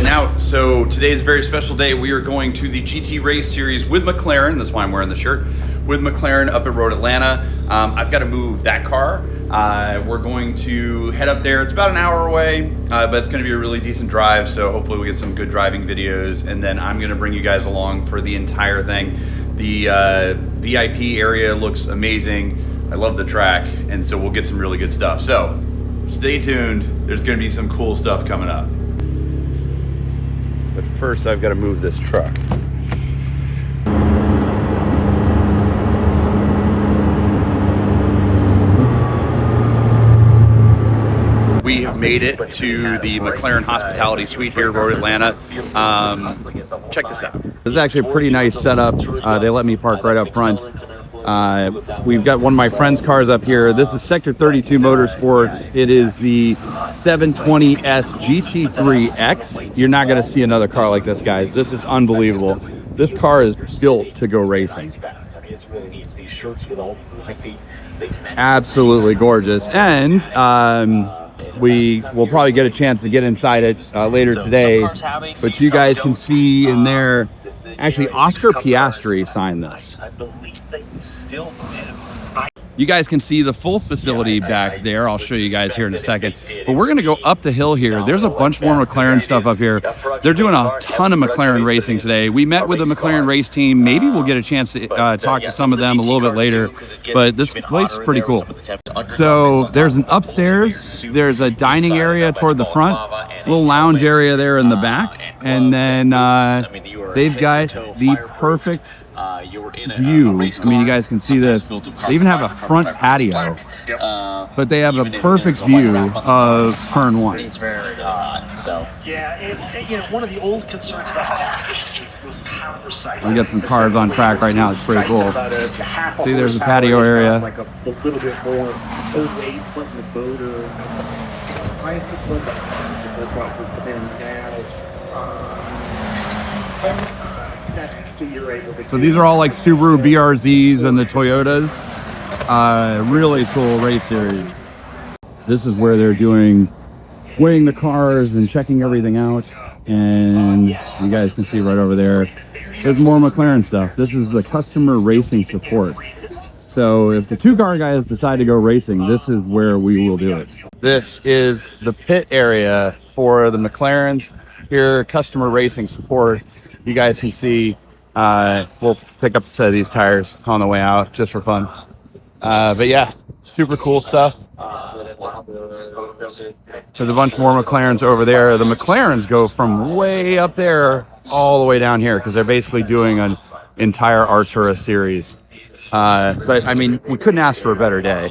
heading out. So today's a very special day. We are going to the GT Race Series with McLaren. That's why I'm wearing the shirt. With McLaren up at Road Atlanta. I've got to move that car. We're going to head up there. It's about an hour away, but it's going to be a really decent drive. So hopefully we get some good driving videos. And then I'm going to bring you guys along for the entire thing. The VIP area looks amazing. I love the track. And so we'll get some really good stuff. So stay tuned. There's going to be some cool stuff coming up. But first I've got to move this truck. We have made it to the McLaren Hospitality Suite here at Road Atlanta. Check this out. This is actually a pretty nice setup. They let me park right up front. We've got one of my friend's cars up here. This is Sector 32 Motorsports. It is the 720S GT3X. You're not going to see another car like this, guys. This is unbelievable. This car is built to go racing. Absolutely gorgeous. And we will probably get a chance to get inside it later today. But you guys can see in there, actually Oscar Piastri signed this. You guys can see the full facility back there. I'll show you guys here in a second. But we're going to go up the hill here. There's a bunch more McLaren stuff up here. They're doing a ton of McLaren racing today. We met with the McLaren race team. Maybe we'll get a chance to talk to some of them a little bit later. But this place is pretty cool. So there's an upstairs. There's a dining area toward the front. A little lounge area there in the back. And then they've got the perfect view. I mean, you guys can see this. They even have a front patio, but they have a perfect view of turn one. Yeah, and you know, one of the old concerns about was power sites. We got some cars on track right now. It's pretty cool. See, there's a patio area. Like a little bit more 08 putting the motor. I think so these are all like Subaru BRZs and the Toyotas. Really cool race series. This is where they're weighing the cars and checking everything out. And you guys can see right over there, there's more McLaren stuff. This is the customer racing support. So if the two-car guys decide to go racing, this is where we will do it. This is the pit area for the McLarens. Here, customer racing support. You guys can see, we'll pick up a set of these tires on the way out just for fun. But yeah, super cool stuff. There's a bunch more McLarens over there. The McLarens go from way up there all the way down here because they're basically doing an entire Artura series. But I mean, we couldn't ask for a better day.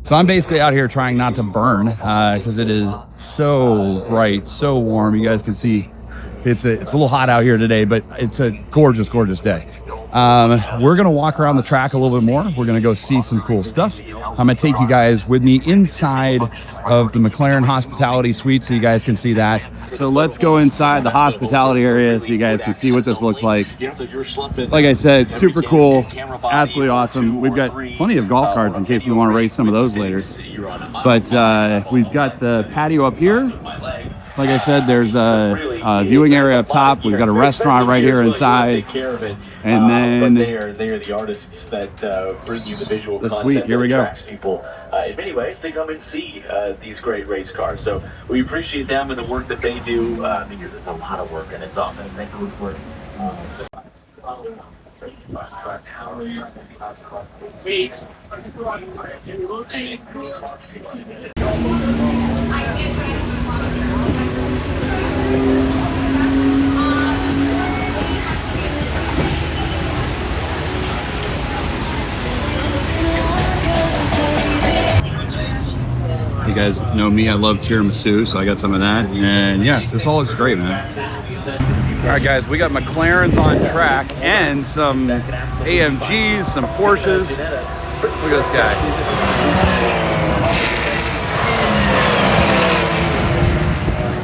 So I'm basically out here trying not to burn because it is so bright, so warm. You guys can see it's a little hot out here today, but it's a gorgeous, gorgeous day. We're going to walk around the track a little bit more. We're going to go see some cool stuff. I'm going to take you guys with me inside of the McLaren Hospitality Suite so you guys can see that. So let's go inside the hospitality area so you guys can see what this looks like. Like I said, super cool, absolutely awesome. We've got plenty of golf carts in case we want to race some of those later. But we've got the patio up here. Like I said, there's a viewing area up top. We've got a restaurant right here inside. And then they are the artists that bring you the visual content. Suite. Here we go. People, in many ways, they come and see these great race cars. So we appreciate them and the work that they do because it's a lot of work and it's often good work. Sweet. You guys know me, I love tiramisu, so I got some of that. And yeah, this all looks great, man. All right, guys, we got McLarens on track and some AMGs, some Porsches. Look at this guy.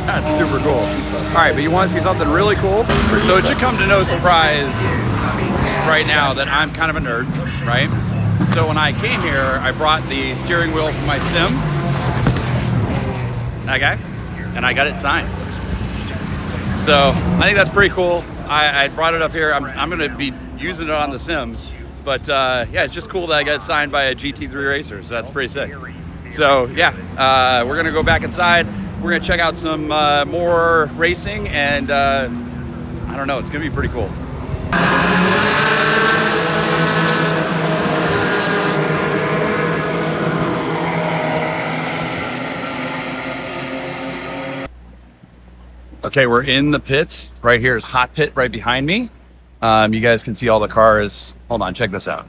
That's super cool. All right, but you want to see something really cool? So it should come to no surprise right now that I'm kind of a nerd, right? So when I came here, I brought the steering wheel for my sim. That guy. and I got it signed. So I think that's pretty cool. I brought it up here. I'm going to be using it on the sim, but yeah, it's just cool that I got it signed by a GT3 racer. So that's pretty sick. So yeah, we're going to go back inside. We're going to check out some more racing, and I don't know, it's going to be pretty cool. Okay, we're in the pits. Right here is Hot Pit right behind me. You guys can see all the cars. Hold on, check this out.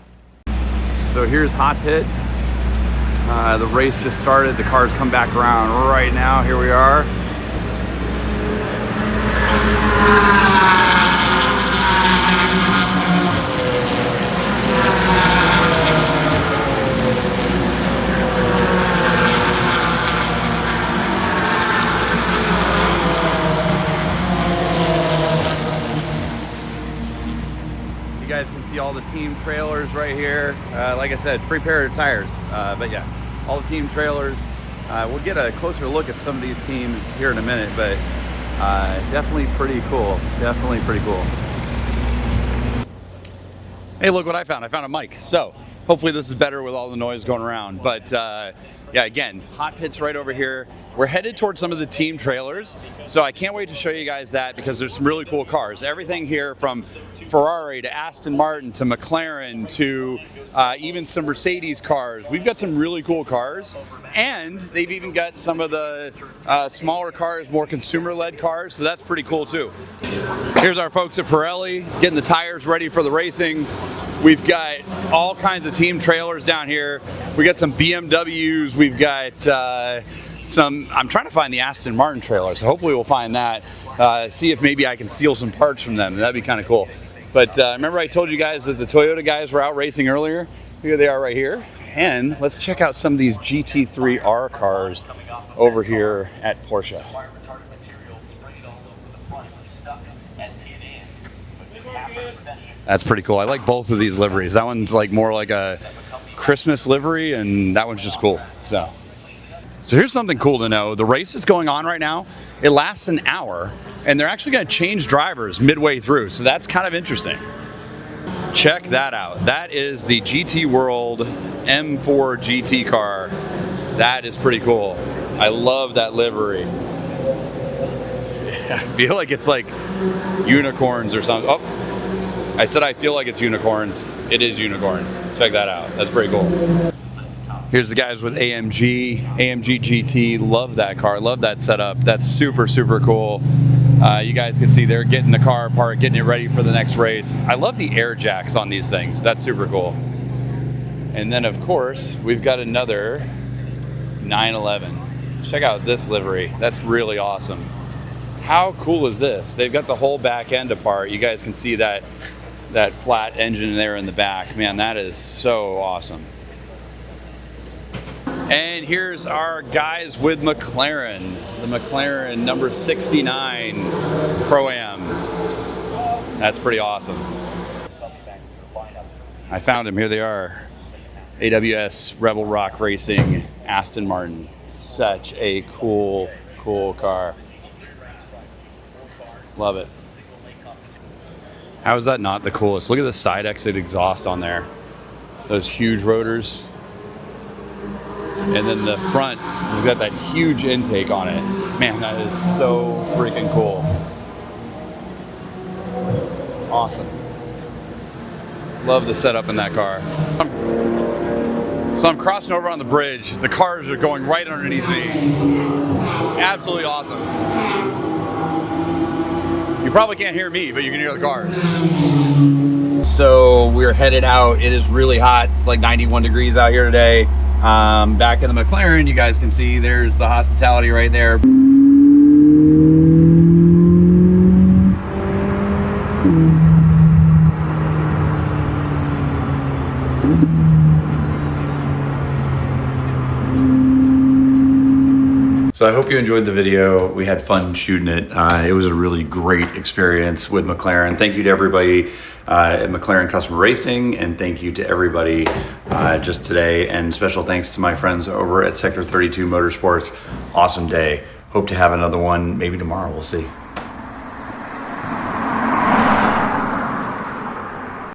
So here's Hot Pit. The race just started. The cars come back around right now. Here we are. You guys can see all the team trailers right here. Like I said, free pair of tires. But yeah, all the team trailers. We'll get a closer look at some of these teams here in a minute, but definitely pretty cool. Definitely pretty cool. Hey, look what I found. I found a mic. So hopefully this is better with all the noise going around. But yeah, again, Hot Pit's right over here. We're headed towards some of the team trailers. So I can't wait to show you guys that, because there's some really cool cars. Everything here from Ferrari to Aston Martin to McLaren to even some Mercedes cars. We've got some really cool cars, and they've even got some of the smaller cars, more consumer-led cars, so that's pretty cool too. Here's our folks at Pirelli getting the tires ready for the racing. We've got all kinds of team trailers down here. We got some BMWs, we've got I'm trying to find the Aston Martin trailer, so hopefully we'll find that. See if maybe I can steal some parts from them. That'd be kind of cool. But remember I told you guys that the Toyota guys were out racing earlier? Here they are right here. And let's check out some of these GT3R cars over here at Porsche. That's pretty cool. I like both of these liveries. That one's like more like a Christmas livery, and that one's just cool. So here's something cool to know. The race is going on right now. It lasts an hour, and they're actually going to change drivers midway through. So that's kind of interesting. Check that out. That is the GT World M4 GT car. That is pretty cool. I love that livery. I feel like it's like unicorns or something. Oh, I said I feel like it's unicorns. It is unicorns. Check that out. That's pretty cool. Here's the guys with AMG GT. Love that car. Love that setup. That's super, super cool. You guys can see they're getting the car apart, getting it ready for the next race. I love the air jacks on these things. That's super cool. And then, of course, we've got another 911. Check out this livery. That's really awesome. How cool is this? They've got the whole back end apart. You guys can see that flat engine there in the back. Man, that is so awesome. And here's our guys with McLaren, the McLaren number 69 Pro-Am. That's pretty awesome. I found them. Here they are. AWS Rebel Rock Racing Aston Martin. Such a cool, cool car. Love it. How is that not the coolest? Look at the side exit exhaust on there. Those huge rotors. And then the front has got that huge intake on it. Man, that is so freaking cool. Awesome. Love the setup in that car. So I'm crossing over on the bridge. The cars are going right underneath me. Absolutely awesome. You probably can't hear me, but you can hear the cars. So we're headed out. It is really hot. It's like 91 degrees out here today. Back in the McLaren, you guys can see there's the hospitality right there. So I hope you enjoyed the video. We had fun shooting it. It was a really great experience with McLaren. Thank you to everybody at McLaren Customer Racing, and thank you to everybody just today. And special thanks to my friends over at Sector 32 Motorsports. Awesome day. hope to have another one maybe tomorrow. We'll see.